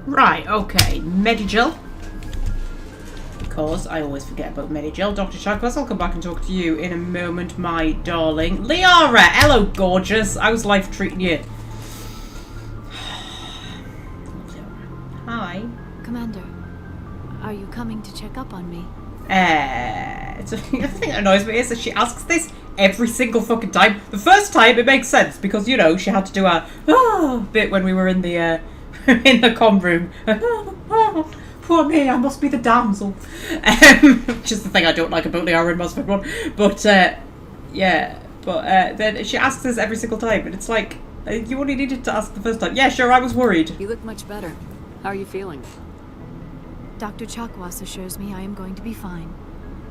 Right, okay. Medigel. Because I always forget about Medigel. Dr. Chakwas, I'll come back and talk to you in a moment, my darling. Liara! Hello, gorgeous. How's life treating you? Hi. Commander, are you coming to check up on me? The thing that annoys me is that she asks this every single fucking time. The first time it makes sense because, you know, she had to do a bit when we were in the comm room. Poor me, I must be the damsel. Which is the thing I don't like about Liara in Mass Effect 1. But, then she asks this every single time, and it's like, you only needed to ask the first time. Yeah, sure, I was worried. You look much better. How are you feeling? Dr. Chakwas assures me I am going to be fine.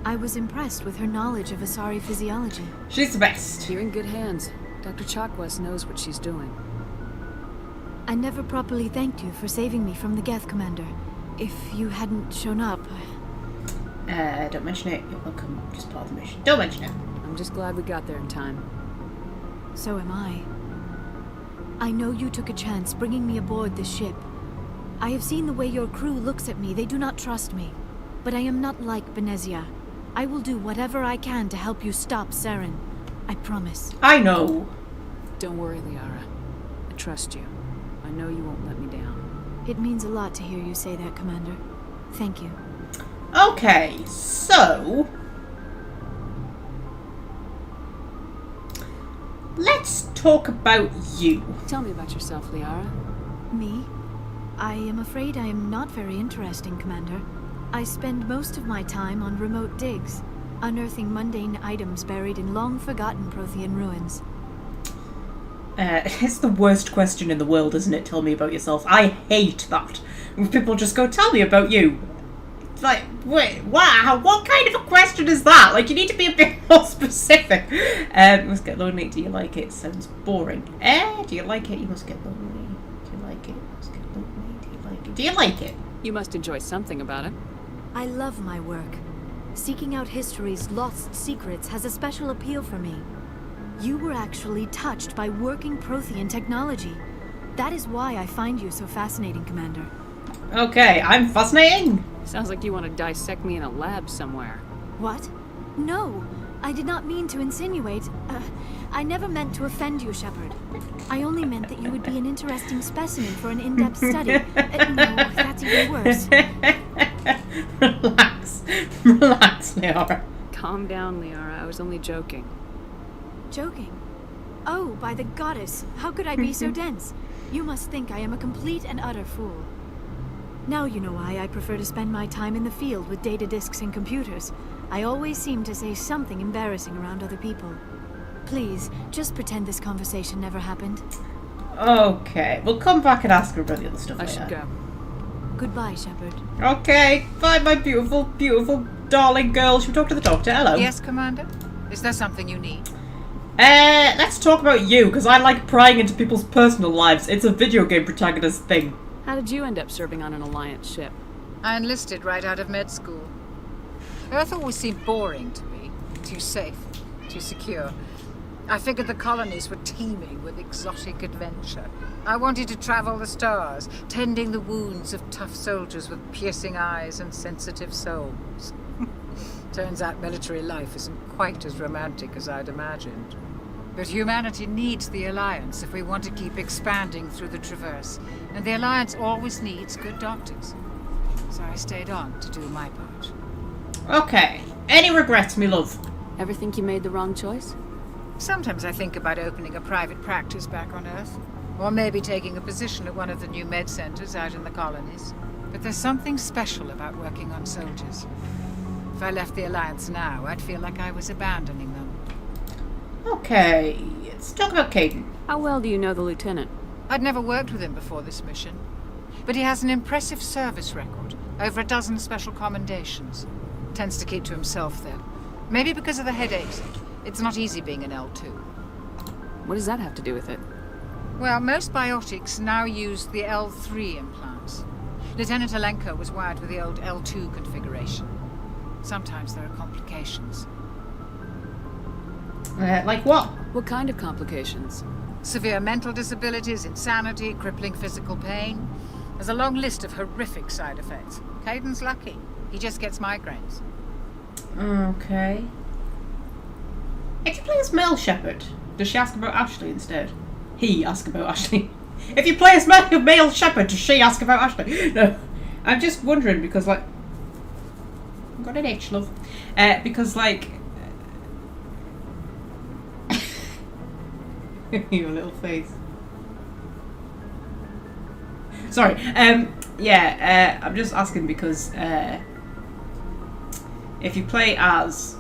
I was impressed with her knowledge of Asari physiology. She's the best. You're in good hands. Dr. Chakwas knows what she's doing. I never properly thanked you for saving me from the Geth, Commander. If you hadn't shown up... Don't mention it. You're welcome. Just part of the mission. Don't mention it. I'm just glad we got there in time. So am I. I know you took a chance bringing me aboard this ship. I have seen the way your crew looks at me. They do not trust me. But I am not like Benezia. I will do whatever I can to help you stop Saren. I promise. I know. Don't worry, Liara. I trust you. I know you won't let me down. It means a lot to hear you say that, Commander. Thank you. Okay, so... let's talk about you. Tell me about yourself, Liara. Me? I am afraid I am not very interesting, Commander. I spend most of my time on remote digs, unearthing mundane items buried in long-forgotten Prothean ruins. It's the worst question in the world, isn't it? Tell me about yourself. I hate that. When people just go, tell me about you. It's like, wait, wow, what kind of a question is that? Like, you need to be a bit more specific. Must get lonely. Do you like it? Sounds boring. Do you like it? You must get lonely. Do you like it? Must get lonely. Do you like it? Do you like it? You must enjoy something about it. I love my work. Seeking out history's lost secrets has a special appeal for me. You were actually touched by working Prothean technology. That is why I find you so fascinating, Commander. Okay, I'm fascinating. Sounds like you want to dissect me in a lab somewhere. What? No, I did not mean to insinuate. I never meant to offend you, Shepard. I only meant that you would be an interesting specimen for an in-depth study. No, that's even worse. Relax, Liara. Calm down, Liara. I was only joking. Joking? Oh, by the goddess, how could I be so dense? You must think I am a complete and utter fool. Now you know why I prefer to spend my time in the field with data disks and computers. I always seem to say something embarrassing around other people. Please, just pretend this conversation never happened. Okay, we'll come back and ask her about the other stuff I later. should go. Goodbye, Shepard. Okay, bye, my beautiful, beautiful, darling girl. Should we talk to the doctor? Hello. Yes, Commander? Is there something you need? Let's talk about you, because I like prying into people's personal lives. It's a video game protagonist thing. How did you end up serving on an Alliance ship? I enlisted right out of med school. Earth always seemed boring to me. Too safe, too secure. I figured the colonies were teeming with exotic adventure. I wanted to travel the stars, tending the wounds of tough soldiers with piercing eyes and sensitive souls. Turns out military life isn't quite as romantic as I'd imagined. But humanity needs the Alliance if we want to keep expanding through the Traverse. And the Alliance always needs good doctors. So I stayed on to do my part. Okay. Any regrets, me love? Ever think you made the wrong choice? Sometimes I think about opening a private practice back on Earth. Or maybe taking a position at one of the new med centers out in the colonies. But there's something special about working on soldiers. If I left the Alliance now, I'd feel like I was abandoning them. Okay, let's talk about Caden. How well do you know the Lieutenant? I'd never worked with him before this mission. But he has an impressive service record. Over a dozen special commendations. Tends to keep to himself, though. Maybe because of the headaches. It's not easy being an L2. What does that have to do with it? Well, most biotics now use the L3 implants. Lieutenant Alenko was wired with the old L2 configuration. Sometimes there are complications. Like what? What kind of complications? Severe mental disabilities, insanity, crippling physical pain. There's a long list of horrific side effects. Caden's lucky. He just gets migraines. Okay. If you play as male shepherd, does she ask about Ashley instead? He asks about Ashley. If you play as male shepherd, does she ask about Ashley? No. I'm just wondering because, like... I've got an itch, love. Because, like... Your little face. Sorry. Yeah, I'm just asking because if you play as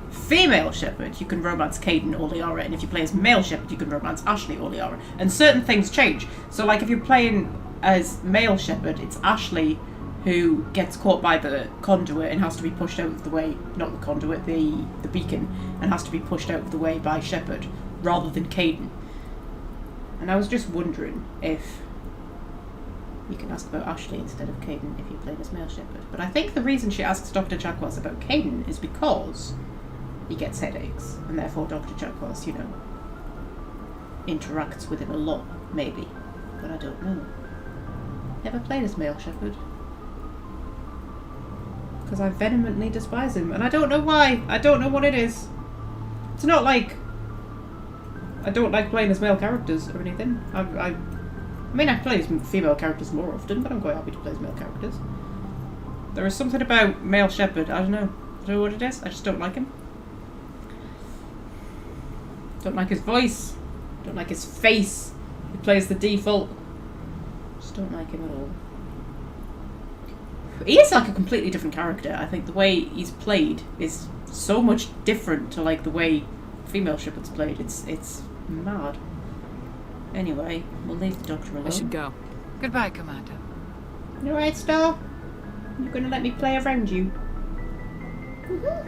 female shepherd, you can romance Caden or Liara, and if you play as male shepherd, you can romance Ashley or Liara. And certain things change. So, like, if you're playing as male shepherd, it's Ashley who gets caught by the conduit and has to be pushed out of the way. Not the conduit, the beacon, and has to be pushed out of the way by shepherd, rather than Caden. And I was just wondering if you can ask about Ashley instead of Caden if you played as male shepherd. But I think the reason she asks Dr. Chakwas about Caden is because he gets headaches, and therefore Dr. Chakwas, you know, interacts with him a lot, maybe. But I don't know. Never played as male shepherd. Because I vehemently despise him, and I don't know why. I don't know what it is. It's not like I don't like playing as male characters or anything. I mean, I play as female characters more often, but I'm quite happy to play as male characters. There is something about male shepherd, I don't know. I don't know what it is, I just don't like him. Don't like his voice. Don't like his face. He plays the default. Just don't like him at all. He is like a completely different character. I think the way he's played is so much different to like the way female shepherd's played. It's mad. Anyway, we'll leave the doctor alone. I should go. Goodbye, Commander. You alright, Star? You're gonna let me play around you? Mm-hmm.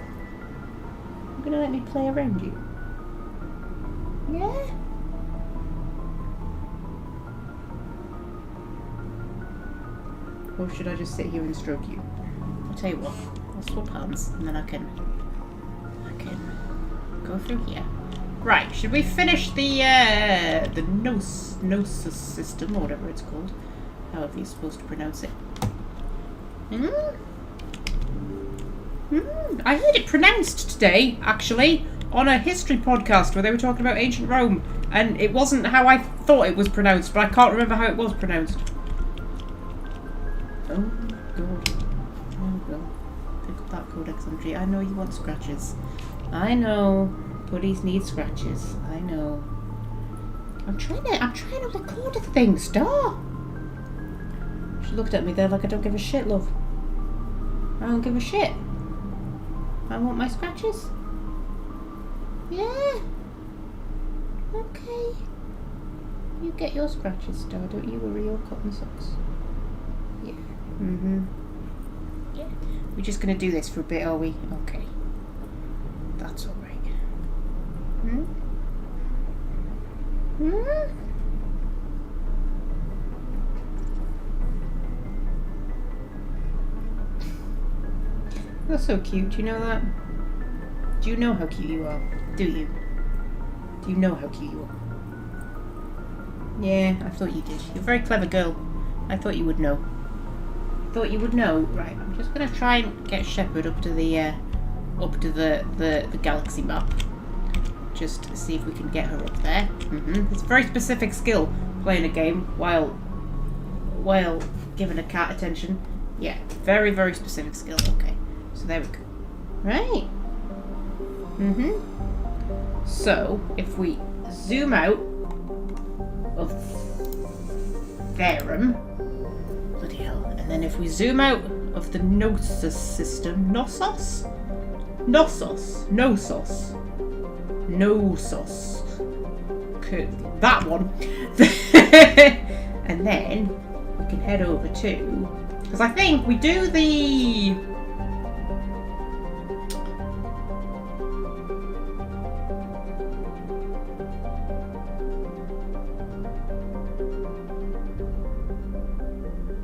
You're gonna let me play around you? Yeah? Or should I just sit here and stroke you? I'll tell you what, I'll swap hands and then I can go through here. Right, should we finish the Gnosis system, or whatever it's called? However you're supposed to pronounce it. I heard it pronounced today, actually, on a history podcast where they were talking about ancient Rome, and it wasn't how I thought it was pronounced, but I can't remember how it was pronounced. Oh god. Oh god. Pick up that codex entry. I know you want scratches. I know. Buddies need scratches. I know. I'm trying to record a thing, Star. She looked at me there like I don't give a shit, love. I don't give a shit. I want my scratches. Yeah. Okay. You get your scratches, Star. Don't you worry your cotton socks. Yeah. Yeah. We're just gonna do this for a bit, are we? Okay. That's alright. You're so cute, do you know that? Do you know how cute you are? Do you? Do you know how cute you are? Yeah, I thought you did. You're a very clever girl. I thought you would know. Thought you would know. Right, I'm just gonna try and get Shepard up to the galaxy map. Just to see if we can get her up there. It's a very specific skill, playing a game while giving a cat attention. Yeah, very, very specific skill. Okay, so there we go. Right. So, if we zoom out of Therum, bloody hell, and then if we zoom out of the Gnosis system, Gnosos, okay, that one, and then we can head over to, because I think we do the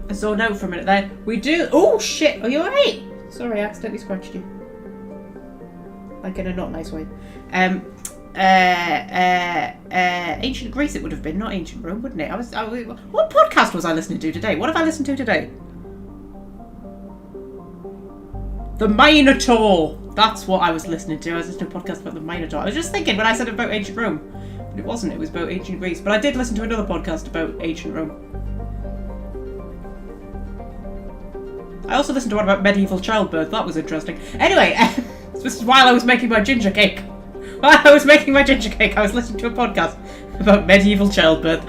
I zoned out for a minute there. We do. Oh shit! Are you alright? Sorry, I accidentally scratched you. Like in a not nice way. ancient Greece it would have been, not ancient Rome, wouldn't it? What podcast was I listening to today? What have I listened to today? The Minotaur. That's what I was listening to. I was listening to a podcast about the Minotaur. I was just thinking when I said about ancient Rome. But it wasn't. It was about ancient Greece. But I did listen to another podcast about ancient Rome. I also listened to one about medieval childbirth. That was interesting. Anyway, this is while I was making my ginger cake. While I was making my ginger cake, I was listening to a podcast about medieval childbirth.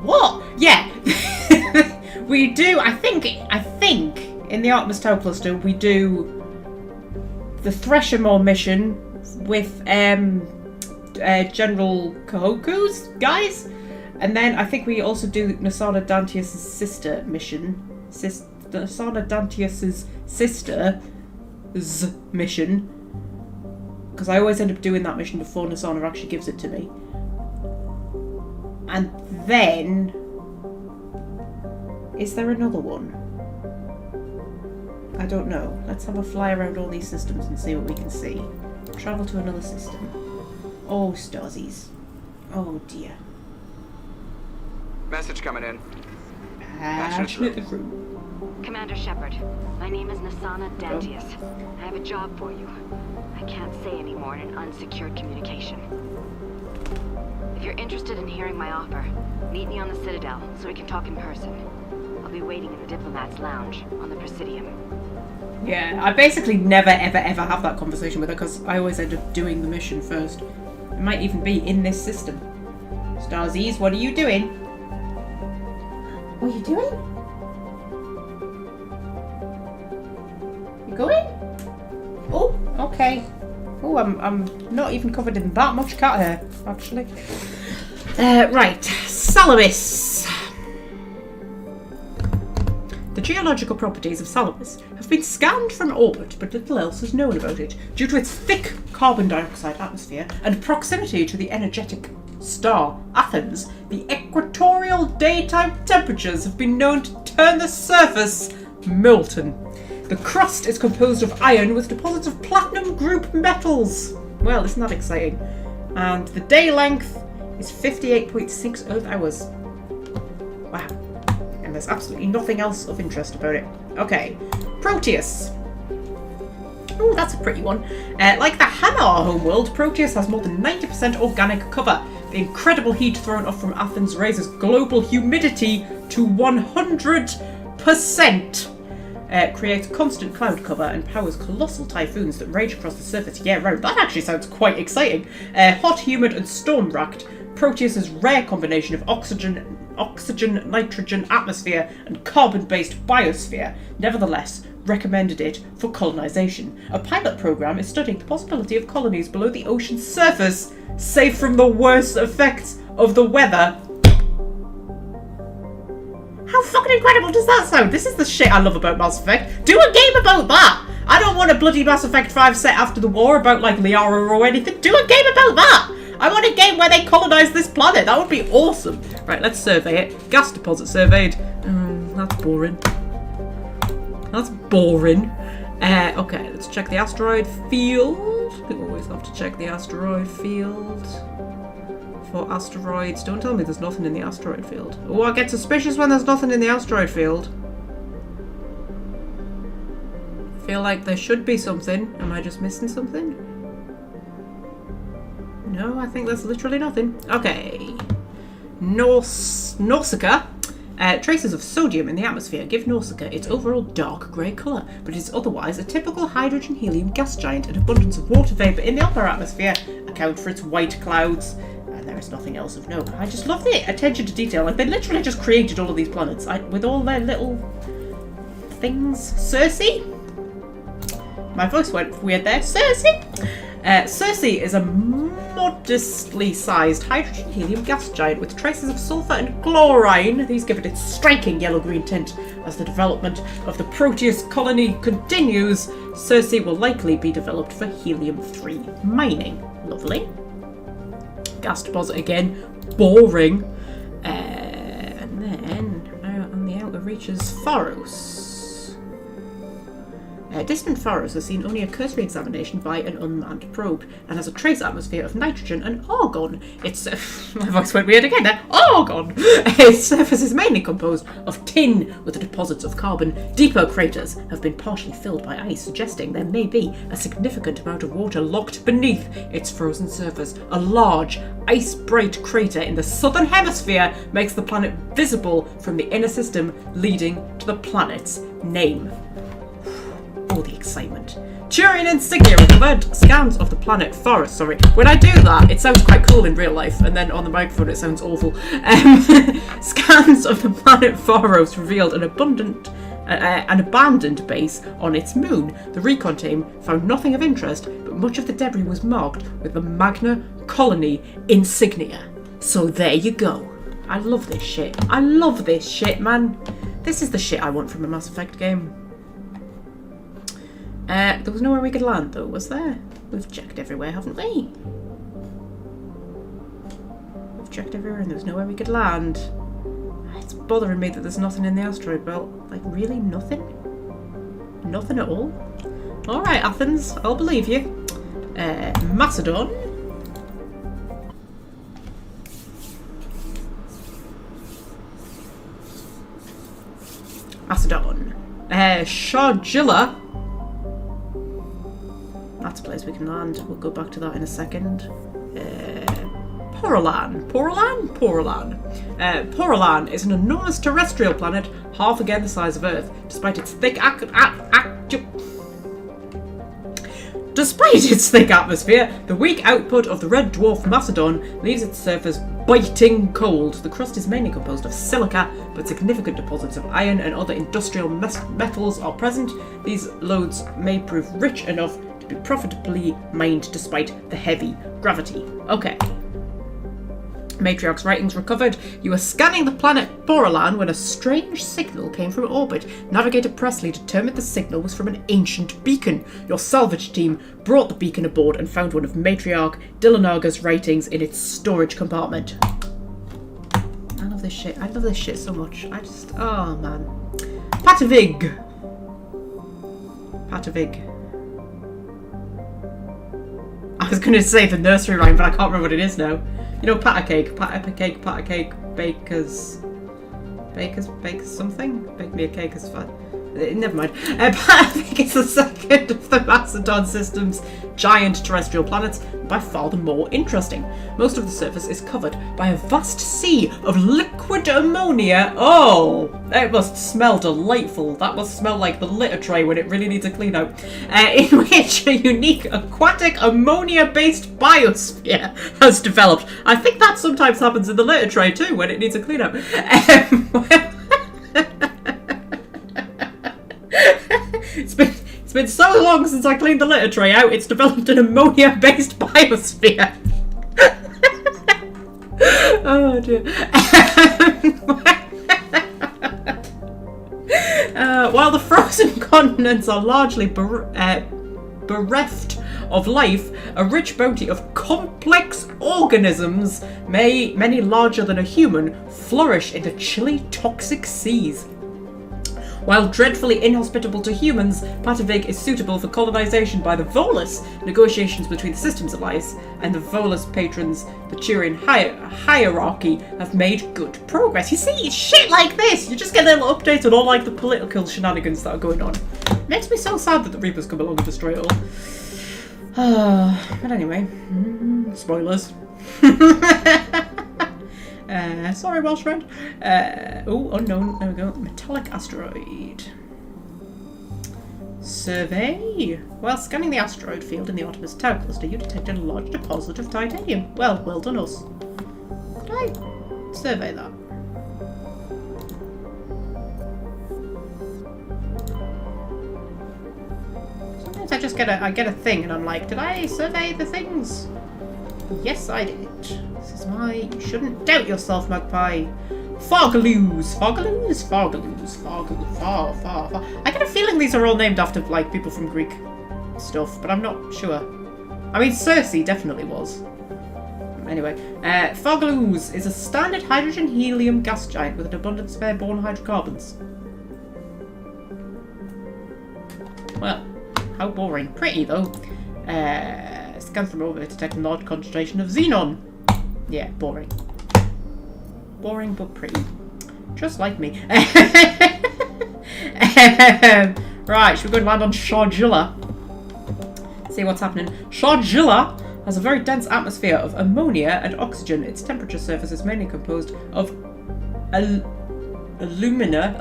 What? Yeah. We do, I think, in the Artemis Tau cluster, we do the Threshermore mission with General Kohoku's guys. And then I think we also do Nasana Dantius' sister mission. Nasana Dantius' sister's mission. Because I always end up doing that mission before Nasana actually gives it to me. And then... is there another one? I don't know. Let's have a fly around all these systems and see what we can see. Travel to another system. Oh, Starsies. Oh dear. Message coming in. Passionate group. Commander Shepard, my name is Nasana Dantius. I have a job for you. I can't say anymore in an unsecured communication. If you're interested in hearing my offer, meet me on the Citadel so we can talk in person. I'll be waiting in the Diplomat's Lounge on the Presidium. Yeah, I basically never ever have that conversation with her because I always end up doing the mission first. It might even be in this system. Starsies, what are you doing? What are you doing? You going? Oh, okay. Oh, I'm not even covered in that much cat hair, actually. Right, Salamis. The geological properties of Salamis have been scanned from orbit, but little else is known about it, due to its thick carbon dioxide atmosphere and proximity to the energetic star Athens. The equatorial daytime temperatures have been known to turn the surface molten. The crust is composed of iron with deposits of platinum group metals. Well, isn't that exciting? And the day length is 58.6 Earth hours. Wow. And there's absolutely nothing else of interest about it. Okay. Proteus. Oh, that's a pretty one. Like the Hanar homeworld, Proteus has more than 90% organic cover. The incredible heat thrown off from Athens raises global humidity to 100%. Creates constant cloud cover and powers colossal typhoons that rage across the surface year-round. That actually sounds quite exciting. Hot, humid and storm-racked, Proteus's rare combination of oxygen, nitrogen atmosphere and carbon-based biosphere nevertheless recommended it for colonization. A pilot program is studying the possibility of colonies below the ocean's surface, safe from the worst effects of the weather. How fucking incredible does that sound? This is the shit I love about Mass Effect. Do a game about that! I don't want a bloody Mass Effect 5 set after the war about like Liara or anything. Do a game about that! I want a game where they colonise this planet. That would be awesome. Right, let's survey it. Gas deposit surveyed. That's boring. That's boring. Okay, let's check the asteroid field. We always have to check the asteroid field. For asteroids. Don't tell me there's nothing in the asteroid field. Oh, I get suspicious when there's nothing in the asteroid field. Feel like there should be something. Am I just missing something? No, I think there's literally nothing. Okay. Nausicaa. Traces of sodium in the atmosphere give Nausicaa its overall dark grey colour, but it is otherwise a typical hydrogen-helium gas giant. An abundance of water vapour in the upper atmosphere account for its white clouds. There is nothing else of note. I just love the attention to detail. Like, they literally just created all of these planets with all their little things. Circe? My voice went weird there. Circe? Circe is a modestly sized hydrogen-helium gas giant with traces of sulfur and chlorine. These give it its striking yellow-green tint. As the development of the Proteus colony continues, Circe will likely be developed for helium-3 mining. Lovely. Gas deposit again, boring. And then out on the outer reaches, Pharos. Distant Faros has seen only a cursory examination by an unmanned probe and has a trace atmosphere of nitrogen and argon. Its my voice went weird again there. Argon! Its surface is mainly composed of tin with the deposits of carbon. Deeper craters have been partially filled by ice, suggesting there may be a significant amount of water locked beneath its frozen surface. A large, ice-bright crater in the southern hemisphere makes the planet visible from the inner system, leading to the planet's name. All the excitement. Turian insignia recovered. Scans of the planet Forest. Sorry. When I do that, it sounds quite cool in real life, and then on the microphone it sounds awful. Scans of the planet Forest revealed an abandoned base on its moon. The recon team found nothing of interest, but much of the debris was marked with the Magna Colony insignia. So there you go. I love this shit. I love this shit, man. This is the shit I want from a Mass Effect game. There was nowhere we could land, though, was there? We've checked everywhere, haven't we? We've checked everywhere and there's nowhere we could land. It's bothering me that there's nothing in the asteroid belt. Like, really? Nothing? Nothing at all? Alright, Athens, I'll believe you. Macedon. Macedon. Sharjilla. That's a place we can land. We'll go back to that in a second. Poralan. Poralan is an enormous terrestrial planet, half again the size of Earth. Despite its thick atmosphere, the weak output of the red dwarf Macedon leaves its surface biting cold. The crust is mainly composed of silica, but significant deposits of iron and other industrial metals are present. These lodes may prove rich enough to be profitably mined despite the heavy gravity. Okay. Matriarch's writings recovered. You were scanning the planet Poralan when a strange signal came from orbit. Navigator Presley determined the signal was from an ancient beacon. Your salvage team brought the beacon aboard and found one of Matriarch Dillanaga's writings in its storage compartment. I love this shit. I love this shit so much. Oh man. Patavig. I was going to say the nursery rhyme, but I can't remember what it is now. You know, pat a cake, bakers something? Bake me a cake is fine. Never mind. Patavig is the second of the Macedon system's giant terrestrial planets, and by far the more interesting. Most of the surface is covered by a vast sea of liquid ammonia. Oh, it must smell delightful. That must smell like the litter tray when it really needs a clean out. In which a unique aquatic ammonia-based biosphere has developed. I think that sometimes happens in the litter tray too when it needs a clean out. It's been so long since I cleaned the litter tray out, it's developed an ammonia-based biosphere. Oh dear. While the frozen continents are largely bereft of life, a rich bounty of complex organisms, many larger than a human, flourish in the chilly, toxic seas. While dreadfully inhospitable to humans, Patavig is suitable for colonization by the Volus. Negotiations between the Systems Alliance and the Volus patrons, the Turian hierarchy, have made good progress. You see, shit like this, you just get a little update on all like the political shenanigans that are going on. It makes me so sad that the Reapers come along and destroy it all. But anyway, spoilers. Sorry, Welsh friend. Unknown. There we go. Metallic asteroid. Survey. While scanning the asteroid field in the Artemis Tau cluster, you detected a large deposit of titanium. Well done us. Could I survey that? Sometimes I just get a thing and I'm like, did I survey the things? Yes, I did. This is why you shouldn't doubt yourself, Magpie. Fargaloos. I get a feeling these are all named after, like, people from Greek stuff, but I'm not sure. I mean, Circe definitely was. Anyway, Fargaloos is a standard hydrogen-helium gas giant with an abundance of airborne hydrocarbons. Well, how boring. Pretty, though. Scan from over, detect a large concentration of xenon. Yeah, boring. Boring, but pretty. Just like me. Right, should we go and land on Sharjilla? See what's happening. Sharjilla has a very dense atmosphere of ammonia and oxygen. Its temperature surface is mainly composed of alumina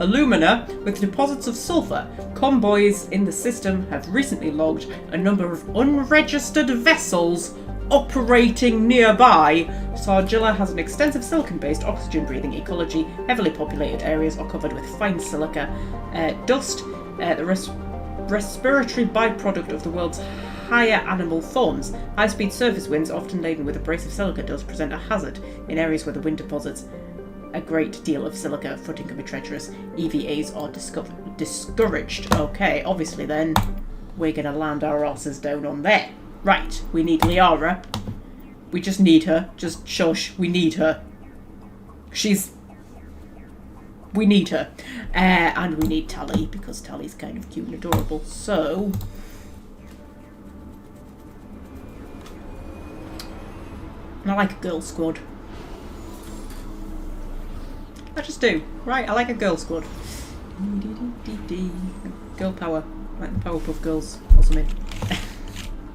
with deposits of sulfur. Convoys in the system have recently logged a number of unregistered vessels operating nearby. Sharjilla has an extensive silicon-based oxygen-breathing ecology. Heavily populated areas are covered with fine silica dust, the respiratory byproduct of the world's higher animal forms. High-speed surface winds, often laden with abrasive silica dust, present a hazard in areas where the wind deposits a great deal of silica. Footing can be treacherous. EVAs are discouraged. Okay, obviously then, we're going to land our asses down on there. Right, we need Liara. We just need her. Just shush, we need her. We need her. And we need Tally, because Tally's kind of cute and adorable. So... I like a girl squad. I just do. Right, I like a girl squad. Girl power. Like the Powerpuff Girls or something.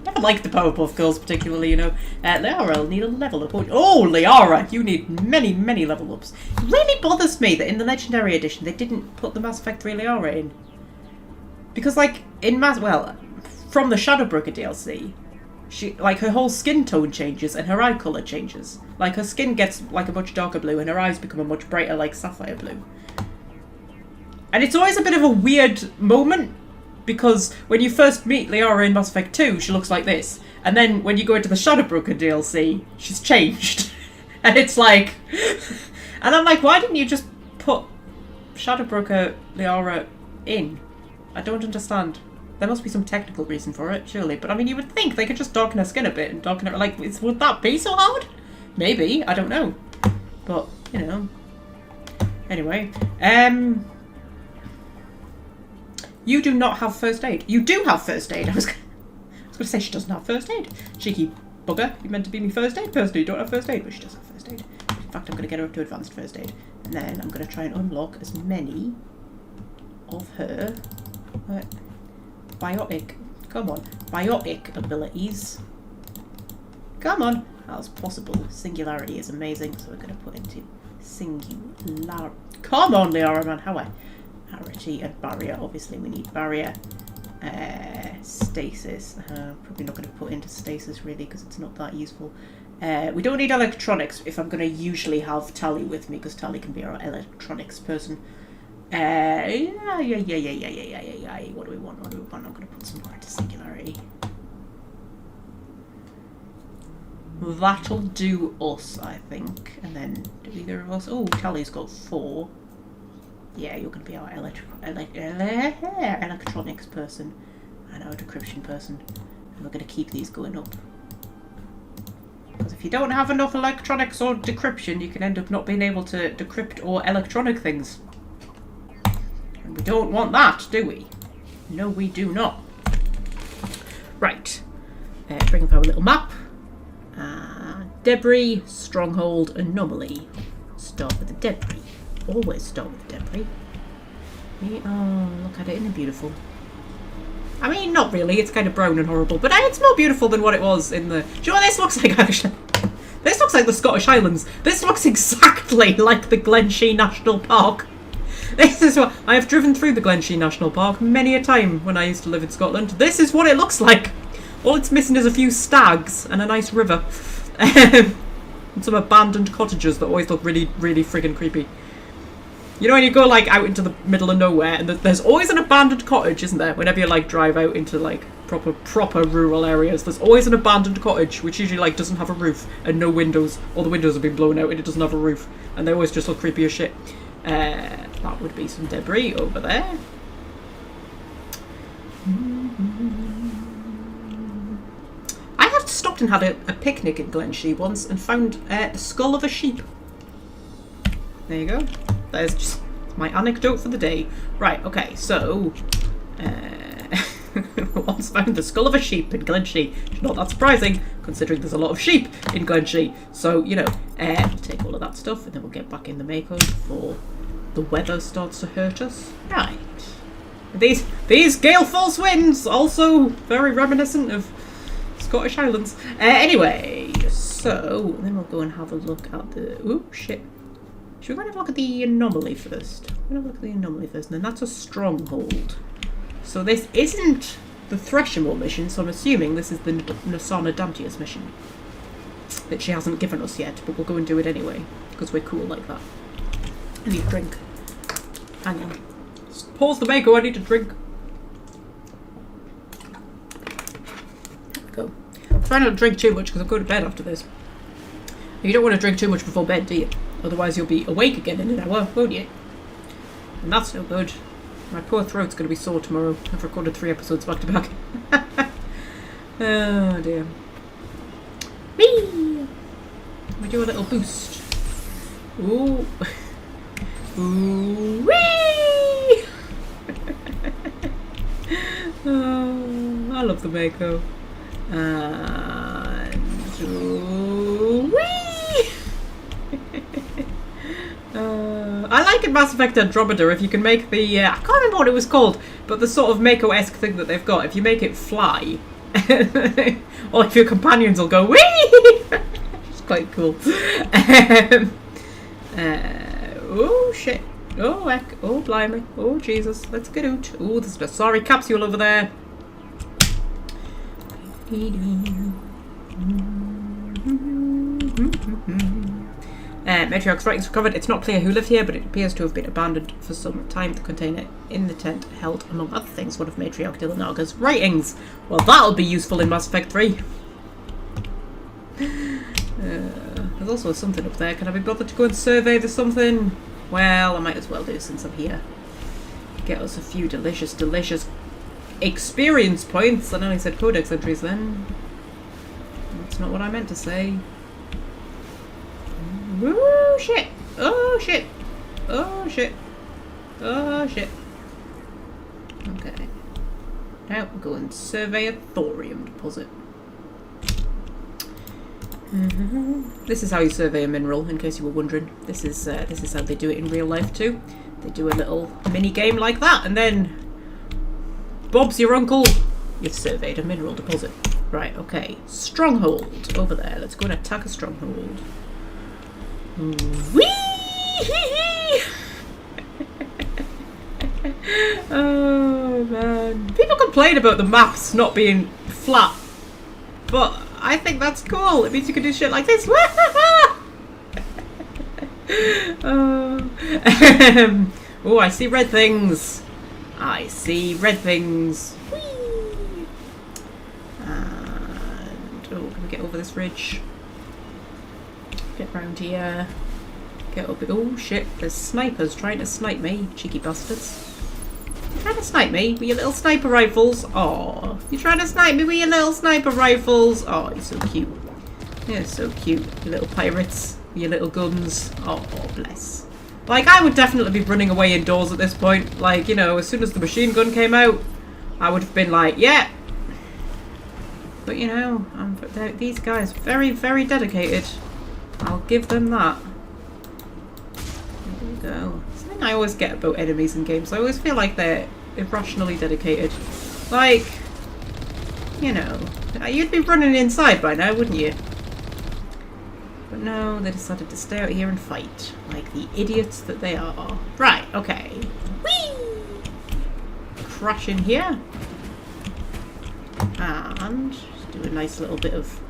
I like the Powerpuff Girls particularly, you know. Liara will need a level up. Oh, Liara! You need many, many level ups. It really bothers me that in the Legendary Edition they didn't put the Mass Effect 3 Liara in. Because, like, from the Shadowbroker DLC, her whole skin tone changes and her eye colour changes. Like, her skin gets, like, a much darker blue and her eyes become a much brighter, like, sapphire blue. And it's always a bit of a weird moment, because when you first meet Liara in Mass Effect 2, she looks like this. And then when you go into the Shadowbroker DLC, she's changed. And it's like... And I'm like, why didn't you just put Shadowbroker Liara in? I don't understand. There must be some technical reason for it, surely. But I mean, you would think they could just darken her skin a bit and darken her... Like, would that be so hard? Maybe. I don't know. But, you know. Anyway. You do not have first aid. You do have first aid. I was going to say she doesn't have first aid. Cheeky bugger. You meant to be me first aid person. You don't have first aid, but she does have first aid. In fact, I'm going to get her up to advanced first aid. And then I'm going to try and unlock as many of her... biotic. Come on. Biotic abilities. Come on. As possible. Singularity is amazing, so we're going to put into singular. Come on, Liara, man. Harity and barrier. Obviously, we need barrier. Stasis. Probably not going to put into stasis, really, because it's not that useful. We don't need electronics if I'm going to usually have Tally with me, because Tally can be our electronics person. Yeah. What do we want? I'm going to put some more into singularity. That'll do us, I think. And then, do either of us... Oh, Tally's got 4. Yeah, you're going to be our electronics person and our decryption person. And we're going to keep these going up. Because if you don't have enough electronics or decryption, you can end up not being able to decrypt or electronic things. And we don't want that, do we? No, we do not. Right. Bring up our little map. Debris, stronghold, anomaly. Start with the debris. Always start with the debris. Oh, look at it, isn't it beautiful? I mean, not really, it's kind of brown and horrible, but it's more beautiful than what it was in the... Do you know what this looks like, actually? This looks like the Scottish Highlands. This looks exactly like the Glenshee National Park. This is what... I have driven through the Glenshee National Park many a time when I used to live in Scotland. This is what it looks like. All it's missing is a few stags and a nice river. And some abandoned cottages that always look really, really friggin' creepy. You know when you go like out into the middle of nowhere and there's always an abandoned cottage, isn't there? Whenever you like drive out into like proper rural areas, there's always an abandoned cottage which usually like doesn't have a roof and no windows. All the windows have been blown out and it doesn't have a roof. And they always just look creepy as shit. That would be some debris over there. I have stopped and had a picnic in Glenshee once and found the skull of a sheep. There you go. There's just my anecdote for the day. Right, okay, so... Once found the skull of a sheep in Glenshee. Not that surprising, considering there's a lot of sheep in Glenshee. So, you know, we'll take all of that stuff and then we'll get back in the Mako before the weather starts to hurt us. Right. These gale force winds, also very reminiscent of Scottish Highlands. Anyway, so then we'll go and have a look at the... Ooh, shit. Should we go and have a look at the anomaly first? We're going to look at the anomaly first, and then that's a stronghold. So this isn't the Threshamore mission, so I'm assuming this is the Nasana Dantius mission. That she hasn't given us yet, but we'll go and do it anyway, because we're cool like that. I need a drink. Hang on. Pause the Mako, I need a drink. There we go. Try not to drink too much, because I'm going to bed after this. You don't want to drink too much before bed, do you? Otherwise you'll be awake again in an hour, won't you? And that's no good. My poor throat's going to be sore tomorrow. I've recorded 3 episodes back to back. Oh dear. Whee! We do a little boost. Ooh. Ooh wee! Oh, I love the Mako. And ooh wee! I like in Mass Effect Andromeda if you can make the, I can't remember what it was called, but the sort of Mako-esque thing that they've got, if you make it fly, or if your companions will go, whee! It's quite cool. Oh shit. Oh heck. Oh blimey. Oh Jesus. Let's get out. Oh, there's a sorry capsule over there. Matriarch's writings recovered. It's not clear who lived here, but it appears to have been abandoned for some time. The container in the tent held, among other things, one of Matriarch Dilanaga's writings. Well, that'll be useful in Mass Effect 3. There's also something up there. Can I be bothered to go and survey the something? Well, I might as well do since I'm here. Get us a few delicious, delicious experience points. I only said codex entries then. That's not what I meant to say. Oh shit! Oh shit! Oh shit! Oh shit! Okay. Now we'll go and survey a thorium deposit. This is how you survey a mineral, in case you were wondering. This is how they do it in real life too. They do a little mini game like that, and then Bob's your uncle. You've surveyed a mineral deposit. Right, okay. Stronghold over there. Let's go and attack a stronghold. Whee! Oh man. People complain about the maps not being flat, but I think that's cool. It means you can do shit like this. Oh, I see red things. I see red things. Whee! And oh, can we get over this ridge? Get round here. Get up. Oh shit! There's snipers trying to snipe me. Cheeky bastards. You trying to snipe me with your little sniper rifles? Oh, you trying to snipe me with your little sniper rifles? Oh, you're so cute. You're so cute. You little pirates with your little guns. Oh, bless. Like, I would definitely be running away indoors at this point. Like, you know, as soon as the machine gun came out, I would have been like, yeah. But you know, these guys very, very dedicated. I'll give them that. There we go. Something I always get about enemies in games. I always feel like they're irrationally dedicated. Like, you know, you'd be running inside by now, wouldn't you? But no, they decided to stay out here and fight. Like the idiots that they are. Right, okay. Whee! Crash in here. And just do a nice little bit of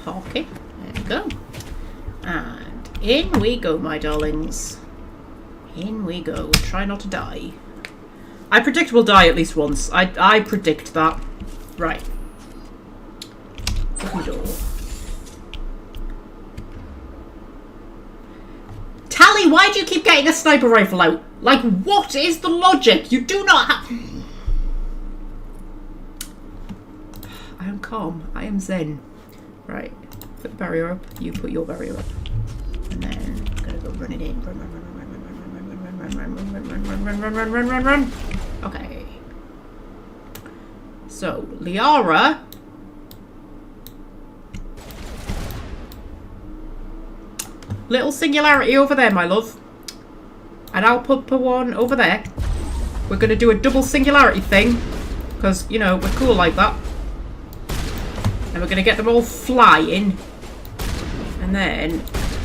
parking. There we go. And in we go, my darlings. In we go. Try not to die. I predict we'll die at least once. I predict that. Right. Open door. Tally, why do you keep getting a sniper rifle out? Like, what is the logic? You do not have... I am calm. I am zen. Right. Put the barrier up. You put your barrier up. And then I'm gonna go run it in. Run. Okay. So, Liara. Little singularity over there, my love. And I'll put one over there. We're going to do a double singularity thing. Because, you know, we're cool like that. And we're going to get them all flying. And then...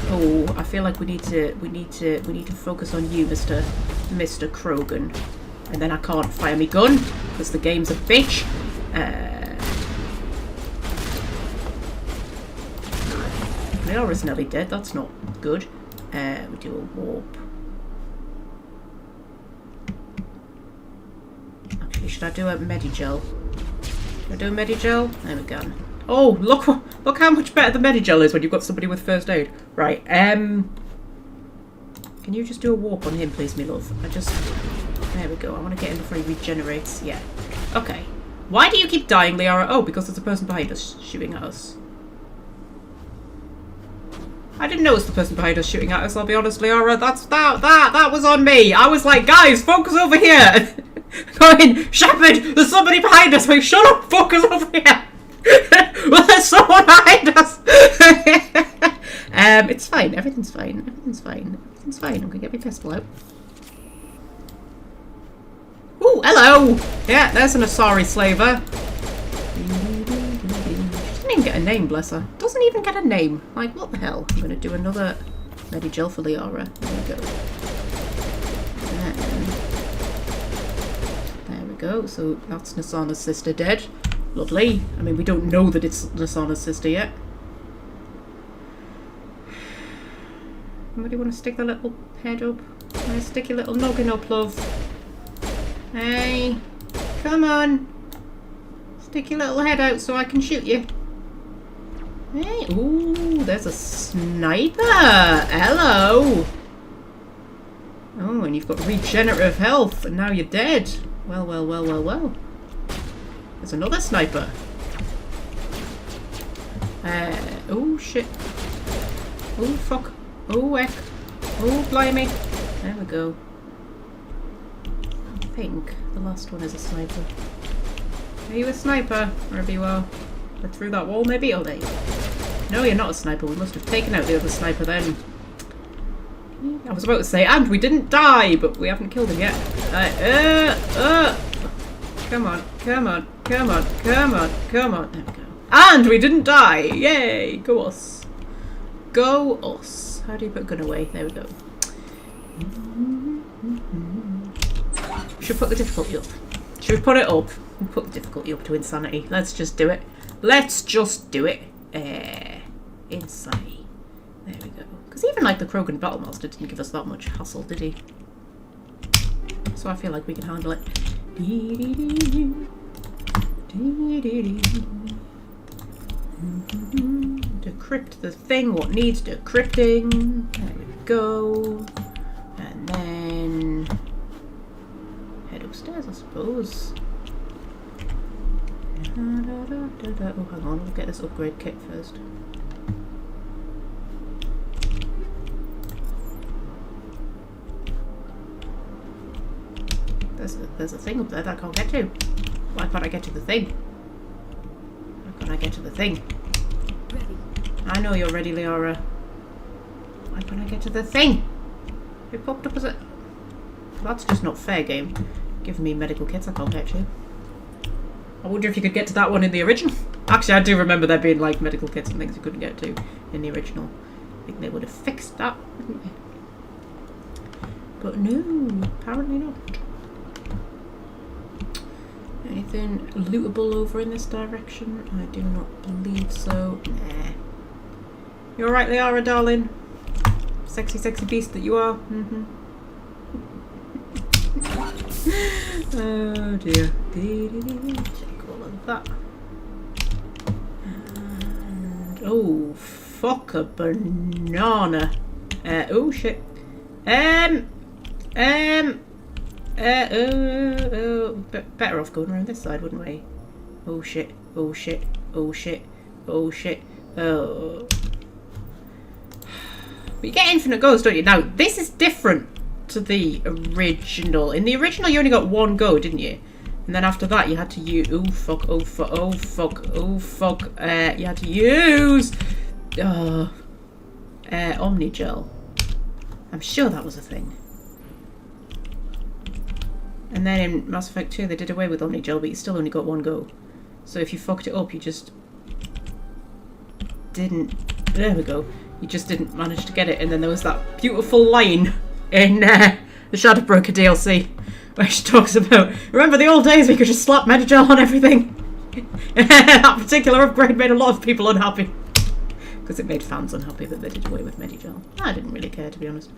Oh, I feel like we need to focus on you, Mr. Krogan. And then I can't fire me gun because the game's a bitch. Liara's nearly dead. That's not good. We do a warp. Actually, should I do a Medigel? Should I do a Medigel? There we go. Oh, look how much better the Medigel is when you've got somebody with first aid. Right, can you just do a warp on him, please, me love? There we go. I want to get him before he regenerates. Yeah. Okay. Why do you keep dying, Liara? Oh, because there's a person behind us shooting at us. I didn't notice the person behind us shooting at us, I'll be honest, Liara. That was on me. I was like, guys, focus over here. Going, Shepard, there's somebody behind us. Like, shut up, focus over here. Well, there's someone behind us. It's fine. Everything's fine. Everything's fine. Everything's fine. I'm gonna get my pistol out. Ooh, hello. Yeah, there's an Asari slaver. She doesn't even get a name, bless her. Doesn't even get a name. Like, what the hell? I'm gonna do another Medigel for Liara. There we go. And there we go. So that's Nasana's sister dead. Lovely. I mean, we don't know that it's Nasana's sister yet. Somebody want to stick the little head up? Stick your little noggin up, love. Hey, come on. Stick your little head out so I can shoot you. Hey, ooh, there's a sniper. Hello. Oh, and you've got regenerative health, and now you're dead. Well, well, well, well, well. There's another sniper. Oh, shit. Oh, fuck. Oh, heck. Oh, blimey. There we go. I think the last one is a sniper. Are you a sniper? Wherever you are. Or through that wall, maybe? Oh, there you go. No, you're not a sniper. We must have taken out the other sniper then. I was about to say, and we didn't die, but we haven't killed him yet. Come on, come on, come on, come on, come on. There we go. And we didn't die! Yay! Go us. Go us. How do you put gun away? There we go. Should put the difficulty up. Should we put it up? We'll put the difficulty up to insanity. Let's just do it. Let's just do it. Insanity. There we go. Because even like the Krogan Battlemaster didn't give us that much hassle, did he? So I feel like we can handle it. Decrypt the thing, what needs decrypting. There we go. And then head upstairs, I suppose. Oh, hang on, we'll get this upgrade kit first. There's a thing up there that I can't get to. Why can't I get to the thing? Why can't I get to the thing? Ready. I know you're ready, Liara. Why can't I get to the thing? It popped up as a... That's just not fair, game. Giving me medical kits I can't get to. I wonder if you could get to that one in the original. Actually, I do remember there being like medical kits and things you couldn't get to in the original. I think they would have fixed that, wouldn't they? But no, apparently not. Anything lootable over in this direction? I do not believe so. Nah. You alright, Liara, darling? Sexy, sexy beast that you are. Oh dear. Check all of that. And, oh, fuck a banana. Oh shit. Better off going around this side, wouldn't we? Oh shit, oh shit, oh shit, oh shit, oh. But you get infinite goes, don't you? Now, this is different to the original. In the original, you only got one go, didn't you? And then after that, you had to use... Oh, fuck, oh, fuck, oh, fuck, oh, fuck. You had to use... Omnigel. I'm sure that was a thing. And then in Mass Effect 2, they did away with Omnigel, but you still only got one go. So if you fucked it up, you just... didn't... There we go. You just didn't manage to get it. And then there was that beautiful line in the Shadowbroker DLC where she talks about, remember the old days we could just slap Medigel on everything? That particular upgrade made a lot of people unhappy. Because it made fans unhappy that they did away with Medigel. I didn't really care, to be honest.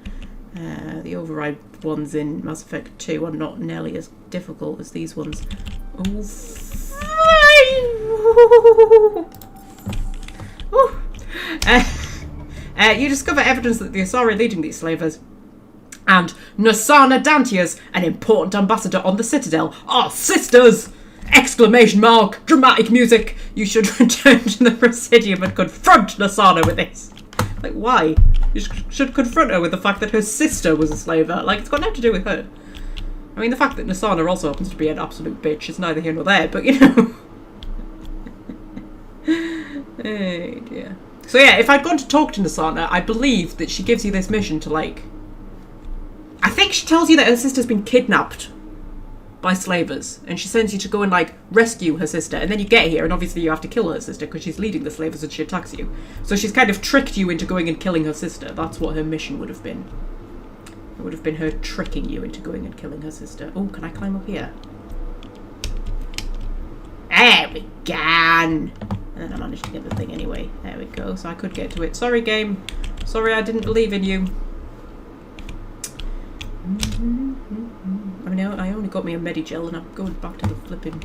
The override ones in Mass Effect 2 are not nearly as difficult as these ones. Oh, fine! You discover evidence that the Asari are leading these slavers. And Nasana Dantius, an important ambassador on the Citadel, are sisters! Exclamation mark! Dramatic music! You should return to the Presidium and confront Nasana with this. Like, why? You should confront her with the fact that her sister was a slaver. Like, it's got nothing to do with her. I mean, the fact that Nasana also happens to be an absolute bitch is neither here nor there, but you know. Hey, dear. So yeah, if I'd gone to talk to Nasana, I believe that she gives you this mission to, like... I think she tells you that her sister's been kidnapped by slavers, and she sends you to go and, like, rescue her sister, and then you get here, and obviously you have to kill her sister, because she's leading the slavers and she attacks you. So she's kind of tricked you into going and killing her sister. That's what her mission would have been. It would have been her tricking you into going and killing her sister. Oh, can I climb up here? There we go! And then I managed to get the thing anyway. There we go, so I could get to it. Sorry, game. Sorry I didn't believe in you. I mean, I only got me a Medigel, and I'm going back to the flipping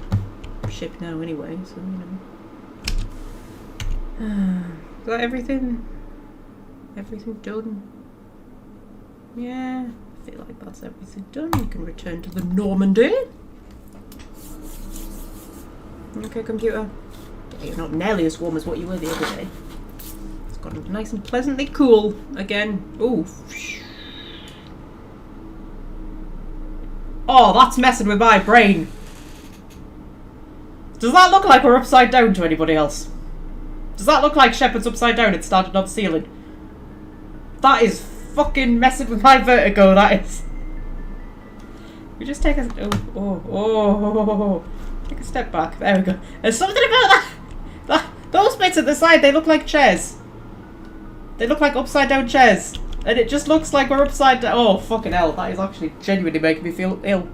ship now anyway, so, you know. Is that everything? Everything done? Yeah, I feel like that's everything done. We can return to the Normandy. Okay, computer. Yeah, you're not nearly as warm as what you were the other day. It's gotten nice and pleasantly cool again. Ooh. Oh, that's messing with my brain. Does that look like we're upside down to anybody else? Does that look like Shepard's upside down and started on the ceiling? That is fucking messing with my vertigo, that is. We just take a... Oh. Take a step back. There we go. There's something about that. Those bits at the side, they look like chairs. They look like upside down chairs. And it just looks like we're upside down. Oh, fucking hell. That is actually genuinely making me feel ill.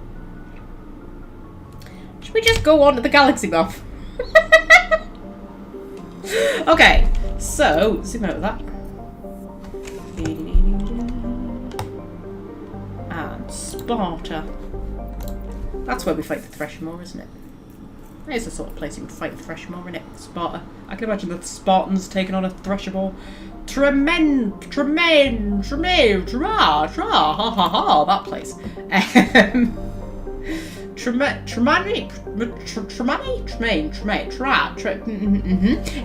Should we just go on to the galaxy map? Okay, so, zoom out of that. And Sparta. That's where we fight the Threshamore, isn't it? That is the sort of place you would fight the Threshamore, isn't it? Sparta. I can imagine the Spartans taking on a Threshamore. That place.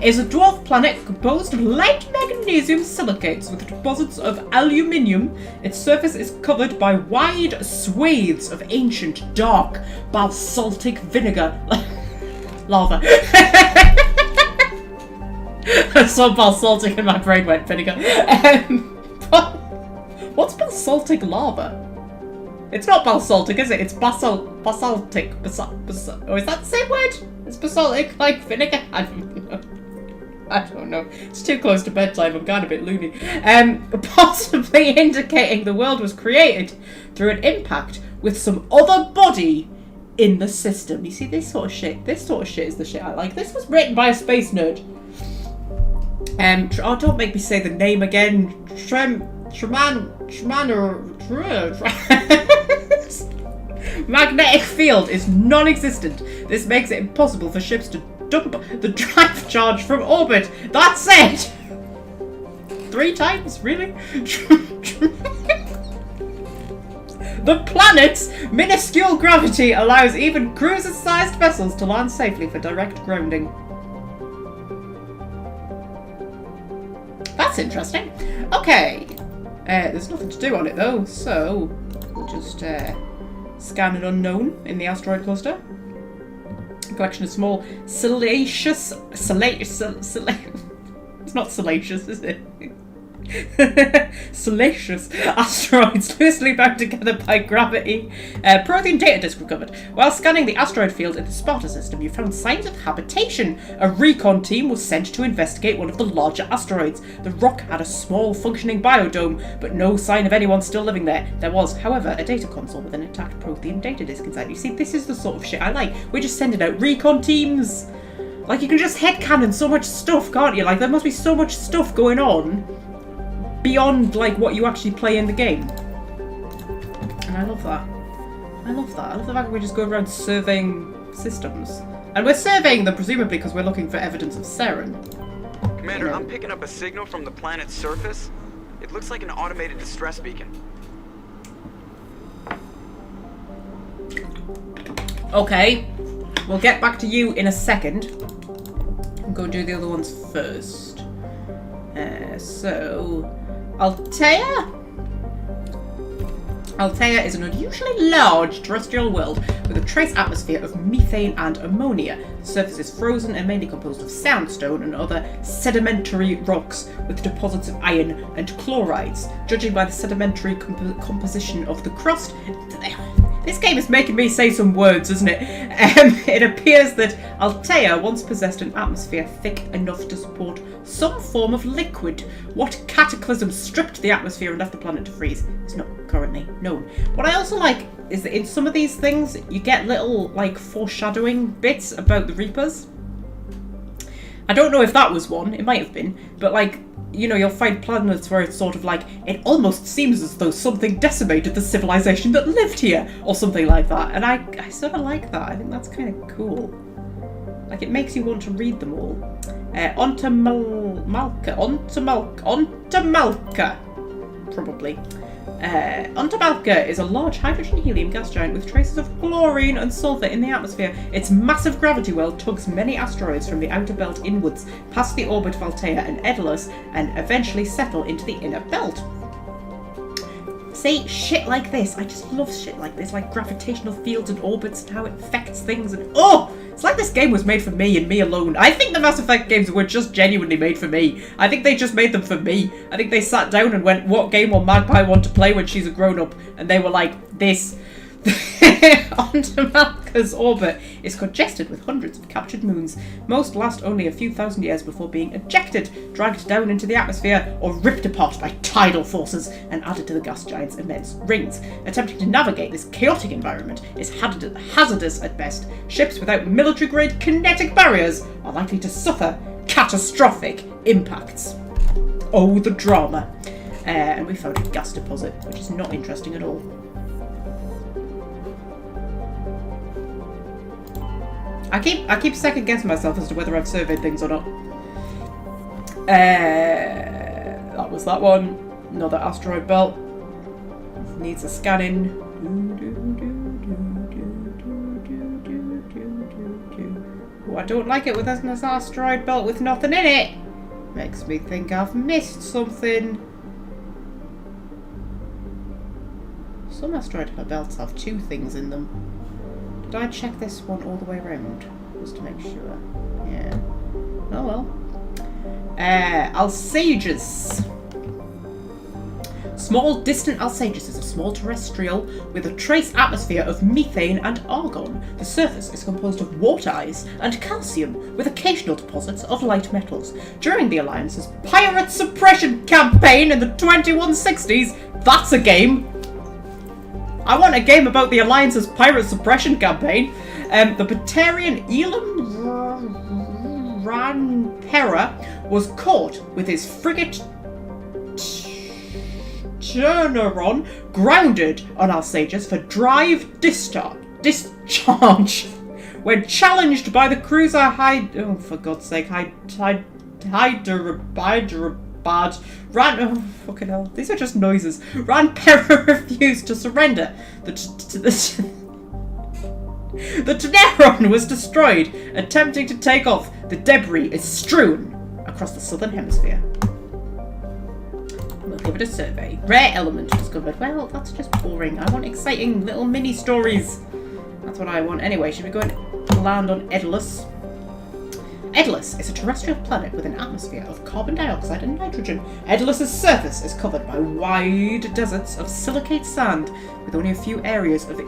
Is a dwarf planet composed of light magnesium silicates with deposits of aluminium. Its surface is covered by wide swathes of ancient, dark, basaltic vinegar. Lava. I saw basaltic and my brain went vinegar. What's basaltic lava? It's not basaltic, is it? It's basaltic. Oh, is that the same word? It's basaltic, like vinegar? I don't know. It's too close to bedtime. I'm kind of a bit loony. Possibly indicating the world was created through an impact with some other body in the system. You see, this sort of shit is the shit I like. This was written by a space nerd. Oh, don't make me say the name again. Magnetic field is non-existent. This makes it impossible for ships to dump the drive charge from orbit. That's it! 3 times? Really? The planet's minuscule gravity allows even cruiser-sized vessels to land safely for direct grounding. That's interesting. Okay. There's nothing to do on it though, so we'll just scan an unknown in the asteroid cluster. a collection of small salacious... It's not salacious, is it? Salacious asteroids loosely bound together by gravity. Prothean data disk recovered. While scanning the asteroid field in the Sparta system, you found signs of habitation. A recon team was sent to investigate one of the larger asteroids. The rock had a small functioning biodome, but no sign of anyone still living there. There was, however, a data console with an intact Prothean data disk inside. You see, this is the sort of shit I like. We're just sending out recon teams. Like, you can just headcanon so much stuff, can't you? Like, there must be so much stuff going on beyond, like, what you actually play in the game. And I love that. I love that. I love the fact that we just go around surveying systems. And we're surveying them, presumably, because we're looking for evidence of Saren. Commander, I'm picking up a signal from the planet's surface. It looks like an automated distress beacon. Okay. We'll get back to you in a second. I'll go do the other ones first. So... Altea? Altea is an unusually large terrestrial world with a trace atmosphere of methane and ammonia. The surface is frozen and mainly composed of sandstone and other sedimentary rocks with deposits of iron and chlorides. Judging by the sedimentary composition of the crust, this game is making me say some words, isn't it? It appears that Altea once possessed an atmosphere thick enough to support some form of liquid. What cataclysm stripped the atmosphere and left the planet to freeze is not currently known. What I also like is that in some of these things, you get little, like, foreshadowing bits about the Reapers. I don't know if that was one, it might have been, but, like, you know, you'll find planets where it's sort of like, it almost seems as though something decimated the civilization that lived here, or something like that. And I sort of like that. I think that's kind of cool. Like, it makes you want to read them all. Ontamalka, probably. Ontamalka is a large hydrogen-helium gas giant with traces of chlorine and sulfur in the atmosphere. Its massive gravity well tugs many asteroids from the outer belt inwards, past the orbit of Altea and Daedalus, and eventually settle into the inner belt. See, shit like this. I just love shit like this, like gravitational fields and orbits and how it affects things. And oh, it's like this game was made for me and me alone. I think the Mass Effect games were just genuinely made for me. I think they just made them for me. I think they sat down and went, what game will Magpie want to play when she's a grown-up? And they were like, this. Ontamalka's orbit is congested with hundreds of captured moons. Most last only a few thousand years before being ejected, dragged down into the atmosphere, or ripped apart by tidal forces and added to the gas giant's immense rings. Attempting to navigate this chaotic environment is hazardous at best. Ships without military-grade kinetic barriers are likely to suffer catastrophic impacts. Oh, the drama. And we found a gas deposit, which is not interesting at all. I keep second guessing myself as to whether I've surveyed things or not. That was that one. Another asteroid belt. Needs a scanning. Oh, I don't like it with an asteroid belt with nothing in it. Makes me think I've missed something. Some asteroid belts have two things in them. Did I check this one all the way around? Just to make sure. Yeah. Oh well. Alsages. Small distant Alsages is a small terrestrial with a trace atmosphere of methane and argon. The surface is composed of water ice and calcium with occasional deposits of light metals. During the Alliance's pirate suppression campaign in the 2160s, that's a game! I want a game about the Alliance's pirate suppression campaign. The Batarian Elam Ranpera was caught with his frigate Cherneron grounded on Alsages for drive discharge. When challenged by the cruiser oh, for God's sake, oh, fucking hell. These are just noises. Ranpera refused to surrender. The Cherneron was destroyed. Attempting to take off, the debris is strewn across the southern hemisphere. We'll give it a survey. Rare element discovered. Well, that's just boring. I want exciting little mini stories. That's what I want. Anyway, should we go and... land on Edalus. Edalus is a terrestrial planet with an atmosphere of carbon dioxide and nitrogen. Edalus's surface is covered by wide deserts of silicate sand, with only a few areas of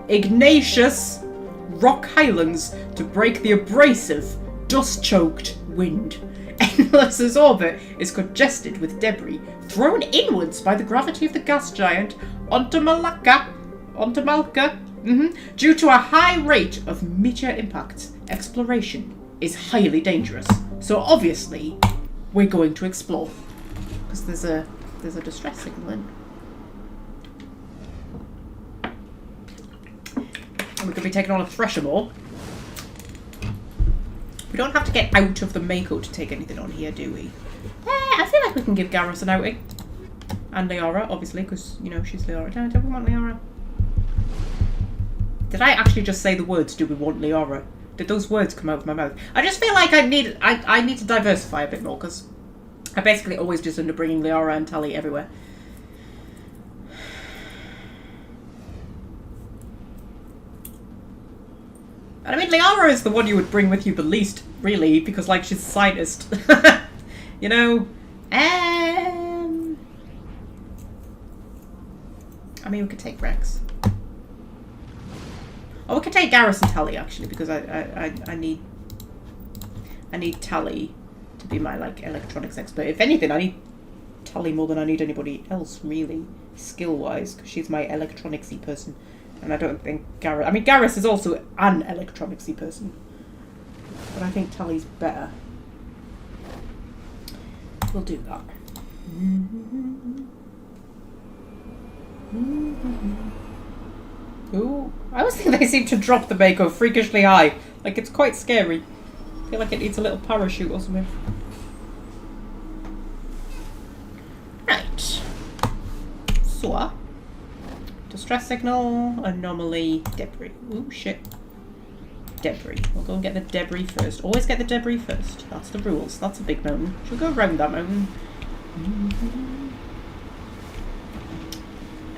igneous rock highlands to break the abrasive, dust-choked wind. Edalus's orbit is congested with debris thrown inwards by the gravity of the gas giant onto Malka. Due to a high rate of meteor impacts, exploration is highly dangerous. So obviously, we're going to explore because there's a distress signal in. And we could be taking on a Thresher more. We don't have to get out of the Mako to take anything on here, do we? I feel like we can give Garrus an outing. And Liara, obviously, because, you know, she's Liara. Don't we want Liara? Did I actually just say the words, do we want Liara? Did those words come out of my mouth? I just feel like I need to diversify a bit more, because I basically always just end up bringing Liara and Tali everywhere. And I mean, Liara is the one you would bring with you the least, really, because, like, she's a scientist. You know? I mean, we could take Rex. Oh, we could take Garrus and Tali, actually, because I need Tali to be my, like, electronics expert. If anything, I need Tali more than I need anybody else, really, skill-wise, because she's my electronicsy person. And I don't think Garrus... I mean, Garrus is also an electronicsy person. But I think Tali's better. We'll do that. Ooh. I always think they seem to drop the Mako freakishly high. Like, it's quite scary. I feel like it needs a little parachute or something. Right. So... distress signal, anomaly, debris. Ooh, shit. Debris. We'll go and get the debris first. Always get the debris first. That's the rules. That's a big mountain. Should we go around that mountain?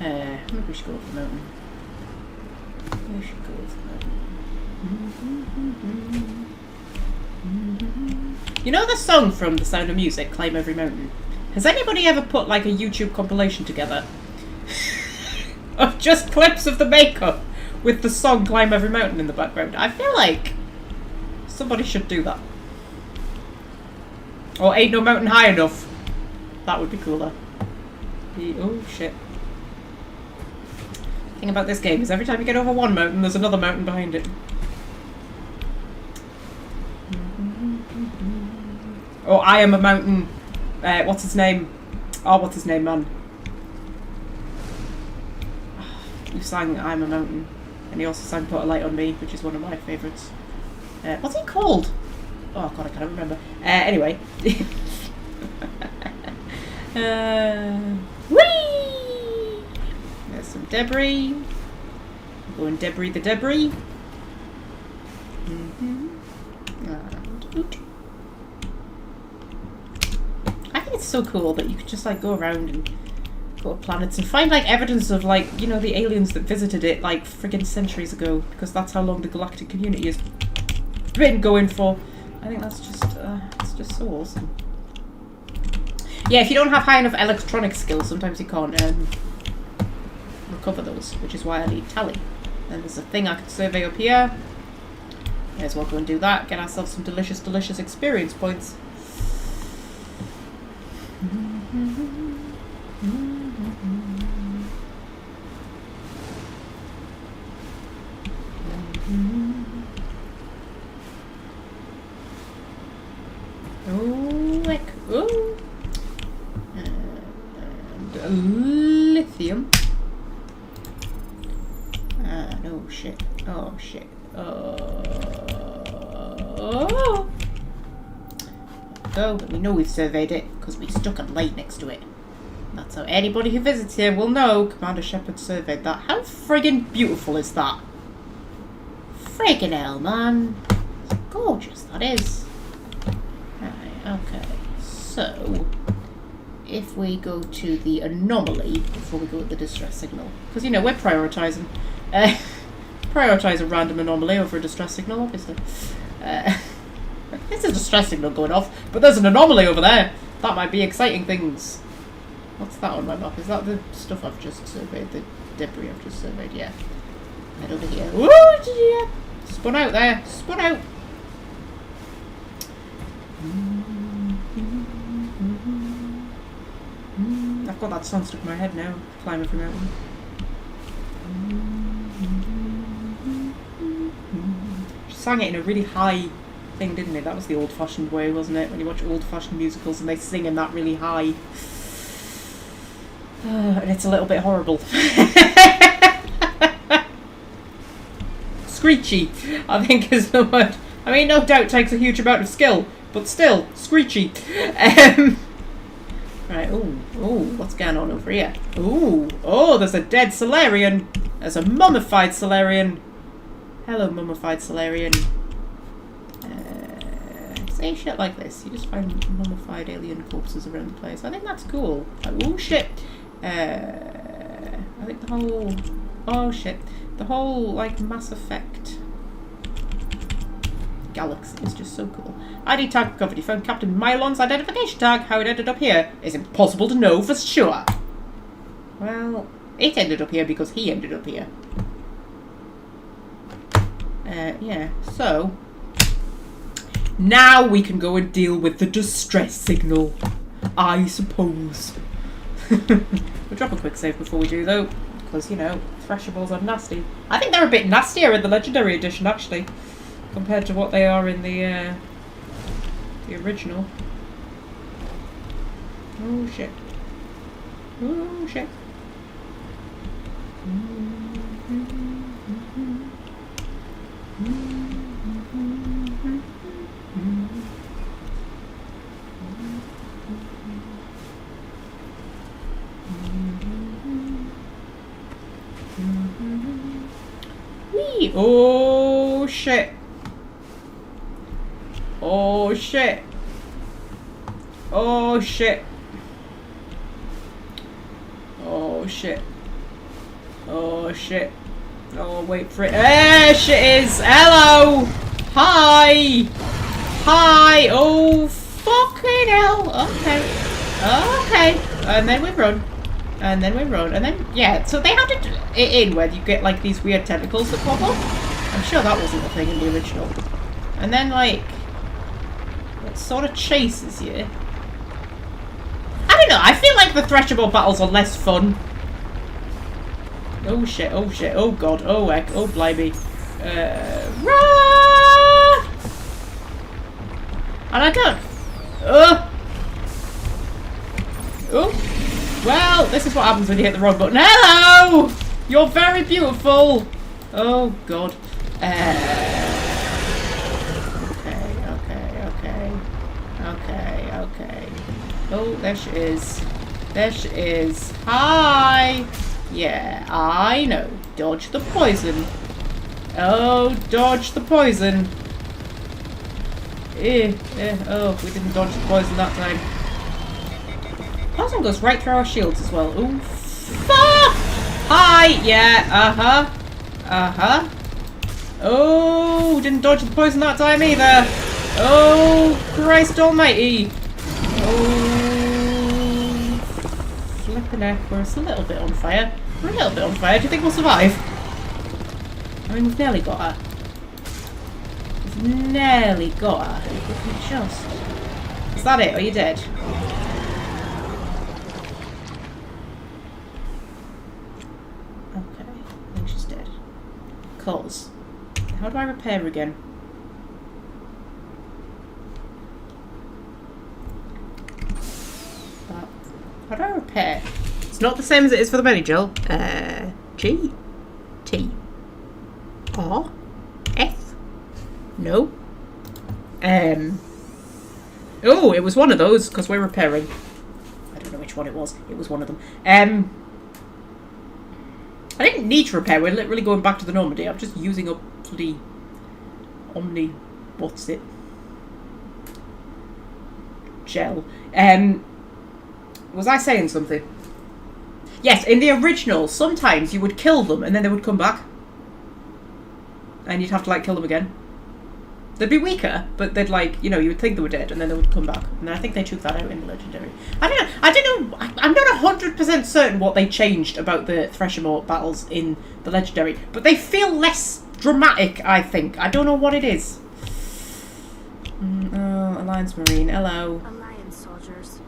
I think we should go up the mountain. We should go up the mountain. You know the song from The Sound of Music, Climb Every Mountain? Has anybody ever put like a YouTube compilation together? Of just clips of the makeup with the song Climb Every Mountain in the background. I feel like somebody should do that. Or Ain't No Mountain High Enough. That would be cooler. Oh shit. The thing about this game is every time you get over one mountain, there's another mountain behind it. Oh, I Am a Mountain. What's his name? Oh, what's his name, man? Who sang I'm a Mountain, and he also sang Put a Light on Me, which is one of my favourites. What's he called? Oh god, I can't remember. Anyway. Whee! There's some debris. Go and debris the debris. And oot. I think it's so cool that you could just like go around and planets and find like evidence of like, you know, the aliens that visited it like friggin' centuries ago, because that's how long the galactic community has been going for. I think that's just it's just so awesome. Yeah, if you don't have high enough electronic skills, sometimes you can't recover those, which is why I need Tali. And there's a thing I could survey up here. May as well go and do that, get ourselves some delicious, delicious experience points. Ooh. And lithium. No shit. Oh shit. Oh. Go, but we know we've surveyed it because we stuck a light next to it. That's how anybody who visits here will know Commander Shepard surveyed that. How friggin' beautiful is that? Friggin' hell, man. It's gorgeous, that is. Okay, so if we go to the anomaly before we go to the distress signal, because you know we're prioritising. prioritise a random anomaly over a distress signal, obviously. There's a distress signal going off, but there's an anomaly over there. That might be exciting things. What's that on my map? Is that the stuff I've just surveyed? The debris I've just surveyed? Yeah. Head over here. Woo! Yeah. Spun out there. Spun out. I've got that song stuck in my head now. Climb every mountain. She sang it in a really high thing, didn't it? That was the old-fashioned way, wasn't it? When you watch old-fashioned musicals and they sing in that really high. And it's a little bit horrible. Screechy, I think is the word. I mean, no doubt takes a huge amount of skill, but still, screechy. Right, ooh, what's going on over here? Ooh, oh, there's a dead Solarian. There's a mummified Solarian. Hello, mummified Solarian. Say shit like this. You just find mummified alien corpses around the place. I think that's cool. Oh, shit. I think the whole... Oh, shit. The whole, like, Mass Effect galaxy is just so cool. ID tag recovered. You found Captain Mylon's identification tag. How it ended up here is impossible to know for sure. Well, it ended up here because he ended up here. Yeah, so... Now we can go and deal with the distress signal, I suppose. We'll drop a quick save before we do, though, because, you know, Threshables are nasty. I think they're a bit nastier in the Legendary Edition, actually, compared to what they are in the original. Oh, shit. Oh, shit. Whee! Oh shit! Oh shit! Oh shit! Oh shit! Oh shit! Oh, wait for it. There she is! Hello! Hi! Hi! Oh, fucking hell! Okay. Okay. And then we run. And then we run. And then, yeah, so they had it in where you get, like, these weird tentacles that pop up. I'm sure that wasn't a thing in the original. And then, like, it sort of chases you. I don't know. I feel like the Thresherable battles are less fun. Oh shit, oh shit, oh god, oh heck, oh blimey. Run! And I don't... Oh! Well, this is what happens when you hit the wrong button. Hello! You're very beautiful! Oh god. Okay. Oh, there she is. There she is. Hi! Yeah, I know. Dodge the poison. Oh, dodge the poison. Oh, we didn't dodge the poison that time. Poison goes right through our shields as well. Ooh, fuck! Hi! Yeah, uh-huh. Oh, didn't dodge the poison that time either. Oh, Christ almighty. Oh. Flippin' heck, we're a little bit on fire. We're a little bit on fire. Do you think we'll survive? I mean, we've nearly got her. We've nearly got her. If we can just... Is that it? Are you dead? Okay, I think she's dead. Cause, how do I repair again? How do I repair? It's not the same as it is for the Benigel. G. T. R. F. No. Oh, it was one of those, because we're repairing. I don't know which one it was. It was one of them. I didn't need to repair. We're literally going back to the Normandy. I'm just using up bloody Omni... What's it? Gel. Was I saying something? Yes, in the original, sometimes you would kill them and then they would come back. and you'd have to like kill them again. They'd be weaker, but they'd like, you know, you would think they were dead, and then they would come back. And I think they took that out in the Legendary. I don't know, I'm not 100% certain what they changed about the Threshermore battles in the Legendary, but they feel less dramatic, I think. I don't know what it is. Oh, Alliance Marine, hello. Alliance soldiers.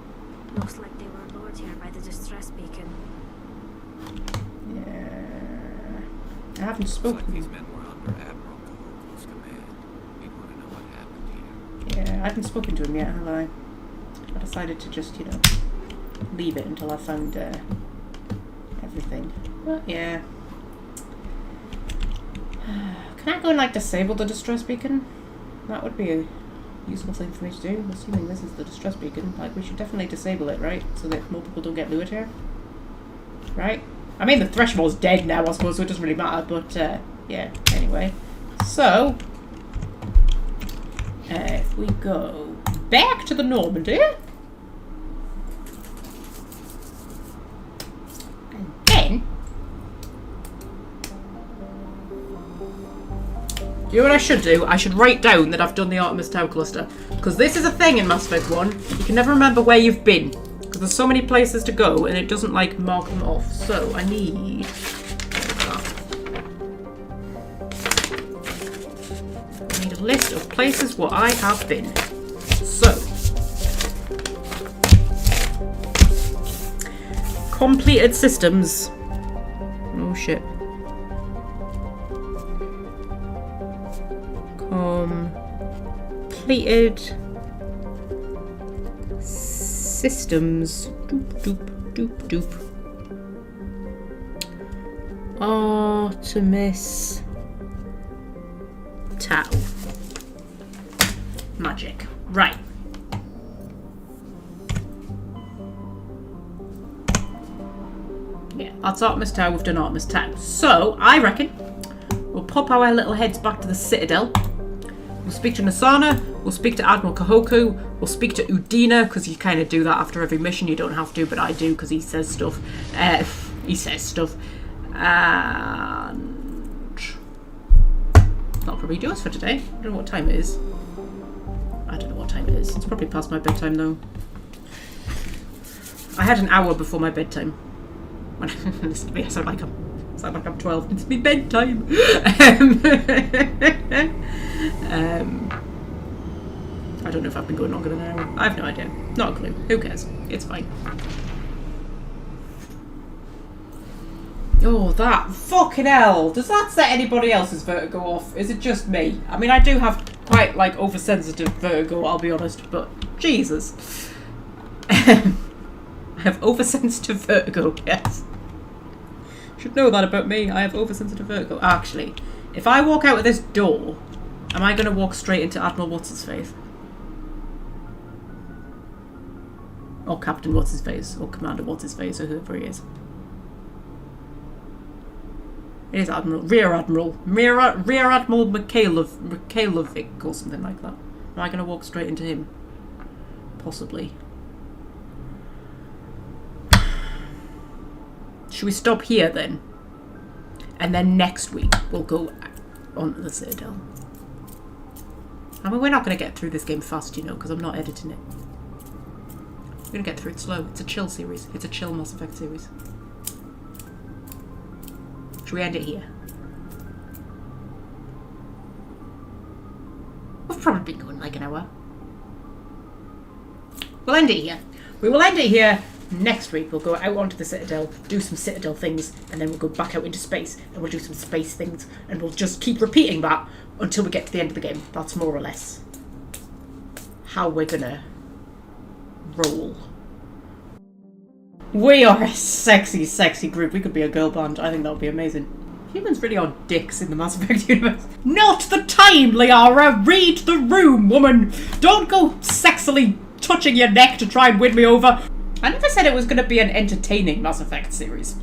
Looks like they were lured here by the distress beacon. Yeah. I haven't Looks like spoken. these men were under Admiral Kahoku's command. You'd want to know what happened here. Yeah, I haven't spoken to him yet, have I? I decided to just, you know, leave it until I found everything. But yeah. Can I go and like disable the distress beacon? That would be a useful thing for me to do. Assuming this is the distress beacon, like we should definitely disable it, right? So that more people don't get lured here. Right? I mean, the Threshold's dead now, I suppose, so it doesn't really matter, but yeah, anyway. So, if we go back to the Normandy, and then, you know what I should do? I should write down that I've done the Artemis Tau cluster, because this is a thing in Mass Effect 1, you can never remember where you've been. Because there's so many places to go and it doesn't like mark them off. So I need a list of places where I have been. So completed systems. Oh shit. Completed systems. Doop doop doop doop. Artemis Tau. Magic. Right. Yeah, that's Artemis Tau. We've done Artemis Tau. So I reckon we'll pop our little heads back to the Citadel. We'll speak to Nasana, we'll speak to Admiral Kahoku, we'll speak to Udina, because you kind of do that after every mission. You don't have to, but I do, because he says stuff. He says stuff. And that'll probably do us for today. I don't know what time it is. I don't know what time it is. It's probably past my bedtime, though. I had an hour before my bedtime. Listen to me, I sound like I'm 12. It's me bedtime. I don't know if I've been going longer than an hour. I have no idea. Not a clue. Who cares? It's fine. Oh, that fucking hell! Does that set anybody else's vertigo off? Is it just me? I mean, I do have quite like oversensitive vertigo, I'll be honest, but Jesus. I have oversensitive vertigo, yes. Should know that about me. I have oversensitive vertigo. Actually, if I walk out of this door, am I going to walk straight into Admiral What's-His-Face? Or Captain What's-His-Face, or Commander What's-His-Face, or whoever he is. It is Admiral, Rear Admiral Mikhailovic, or something like that. Am I going to walk straight into him? Possibly. Should we stop here then? And then next week we'll go on to the Citadel. I mean, we're not going to get through this game fast, you know, because I'm not editing it. We're going to get through it slow. It's a chill series. It's a chill Mass Effect series. Should we end it here? We've probably been going like an hour. We'll end it here. We will end it here. Next week we'll go out onto the Citadel, do some Citadel things, and then we'll go back out into space and we'll do some space things, and we'll just keep repeating that until we get to the end of the game. That's more or less how we're gonna roll. We are a sexy, sexy group. We could be a girl band. I think that would be amazing. Humans really are dicks in the Mass Effect universe. Not the time, Liara! Read the room, woman! Don't go sexily touching your neck to try and win me over. I never said it was going to be an entertaining Mass Effect series.